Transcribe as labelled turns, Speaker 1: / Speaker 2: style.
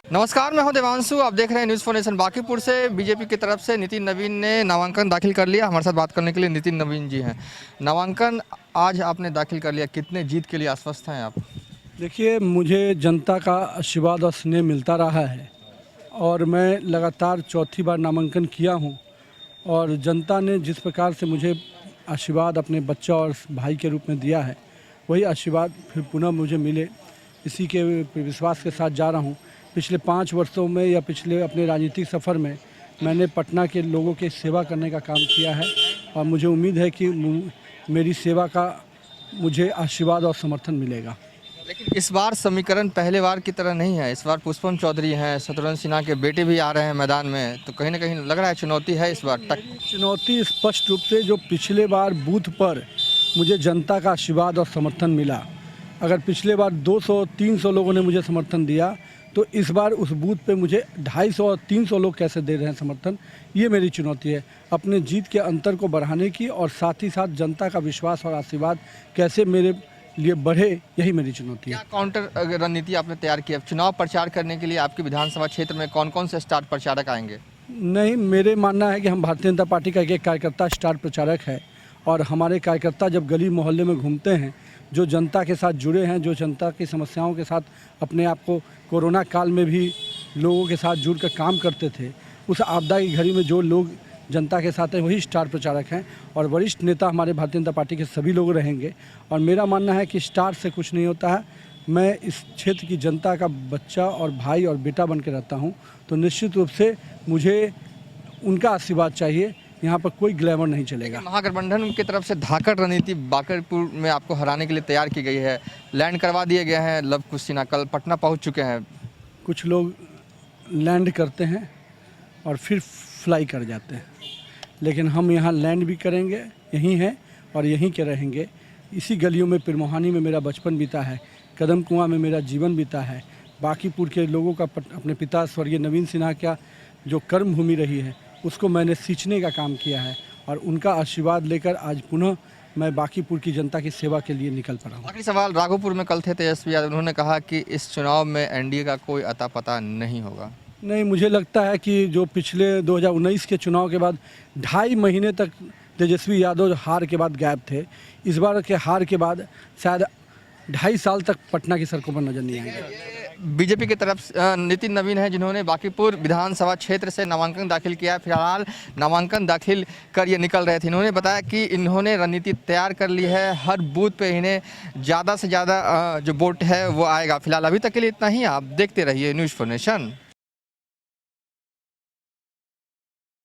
Speaker 1: नमस्कार, मैं हूं देवांशु। आप देख रहे हैं न्यूज़ फॉर नेशन। बांकीपुर से बीजेपी की तरफ से नितिन नवीन ने नामांकन दाखिल कर लिया। हमारे साथ बात करने के लिए नितिन नवीन जी हैं। नामांकन आज आपने दाखिल कर लिया, कितने जीत के लिए आश्वस्त हैं आप?
Speaker 2: देखिए, मुझे जनता का आशीर्वाद और स्नेह मिलता रहा है और मैं लगातार चौथी बार नामांकन किया हूं और जनता ने जिस प्रकार से मुझे आशीर्वाद अपने बच्चा और भाई के रूप में दिया है, वही आशीर्वाद फिर पुनः मुझे मिले, इसी के विश्वास के साथ जा रहा हूं। पिछले 5 वर्षों में या पिछले अपने राजनीतिक सफ़र में मैंने पटना के लोगों की सेवा करने का काम किया है और मुझे उम्मीद है कि मेरी सेवा का मुझे आशीर्वाद और समर्थन मिलेगा।
Speaker 1: लेकिन इस बार समीकरण पहले बार की तरह नहीं है। इस बार पुष्पम चौधरी हैं, शत्रुघ्न सिन्हा के बेटे भी आ रहे हैं मैदान में, तो कहीं ना कहीं लग रहा है चुनौती है इस बार।
Speaker 2: चुनौती स्पष्ट रूप से जो पिछले बार बूथ पर मुझे जनता का आशीर्वाद और समर्थन मिला, अगर पिछले बार 200-300 लोगों ने मुझे समर्थन दिया, तो इस बार उस बूथ पे मुझे 250 और 300 लोग कैसे दे रहे हैं समर्थन, ये मेरी चुनौती है। अपने जीत के अंतर को बढ़ाने की और साथ ही साथ जनता का विश्वास और आशीर्वाद कैसे मेरे लिए बढ़े, यही मेरी चुनौती है।
Speaker 1: क्या काउंटर रणनीति आपने तैयार की है? चुनाव प्रचार करने के लिए आपके विधानसभा क्षेत्र में कौन कौन से स्टार प्रचारक आएंगे?
Speaker 2: नहीं, मेरे मानना है कि हम भारतीय जनता पार्टी का एक कार्यकर्ता स्टार प्रचारक है और हमारे कार्यकर्ता जब गली मोहल्ले में घूमते हैं, जो जनता के साथ जुड़े हैं, जो जनता की समस्याओं के साथ अपने आप को कोरोना काल में भी लोगों के साथ जुड़कर काम करते थे, उस आपदा की घड़ी में जो लोग जनता के साथ हैं वही स्टार प्रचारक हैं और वरिष्ठ नेता हमारे भारतीय जनता पार्टी के सभी लोग रहेंगे। और मेरा मानना है कि स्टार से कुछ नहीं होता है। मैं इस क्षेत्र की जनता का बच्चा और भाई और बेटा बन के रहता हूँ, तो निश्चित रूप से मुझे उनका आशीर्वाद चाहिए। यहाँ पर कोई ग्लैमर नहीं चलेगा।
Speaker 1: महागठबंधन की तरफ से धाकड़ रणनीति बांकीपुर में आपको हराने के लिए तैयार की गई है। लैंड करवा दिए गए हैं। लव कुश सिन्हा कल पटना पहुंच चुके हैं।
Speaker 2: कुछ लोग लैंड करते हैं और फिर फ्लाई कर जाते हैं, लेकिन हम यहाँ लैंड भी करेंगे, यहीं हैं और यहीं के रहेंगे। इसी गलियों में, पिरमोहानी में मेरा बचपन बीता है, कदम कुआं में मेरा जीवन बीता है। बांकीपुर के लोगों का अपने पिता स्वर्गीय नवीन सिन्हा का जो कर्म भूमि रही है, उसको मैंने सींचने का काम किया है और उनका आशीर्वाद लेकर आज पुनः मैं बांकीपुर की जनता की सेवा के लिए निकल पड़ा हूँ।
Speaker 1: आखिरी सवाल, राघोपुर में कल थे तेजस्वी यादव, उन्होंने कहा कि इस चुनाव में एनडीए का कोई अता पता नहीं होगा।
Speaker 2: नहीं, मुझे लगता है कि जो पिछले 2019 के चुनाव के बाद 2.5 महीने तक तेजस्वी यादव हार के बाद गायब थे, इस बार के हार के बाद शायद 2.5 साल तक पटना की सड़कों पर नजर नहीं आएंगे।
Speaker 1: बीजेपी की तरफ नितिन नवीन है, जिन्होंने बांकीपुर विधानसभा क्षेत्र से नामांकन दाखिल किया। फिलहाल नामांकन दाखिल कर ये निकल रहे थे। इन्होंने बताया कि इन्होंने रणनीति तैयार कर ली है। हर बूथ पे इन्हें ज़्यादा से ज़्यादा जो वोट है वो आएगा। फिलहाल अभी तक के लिए इतना ही। आप देखते रहिए न्यूज़ फॉर नेशन।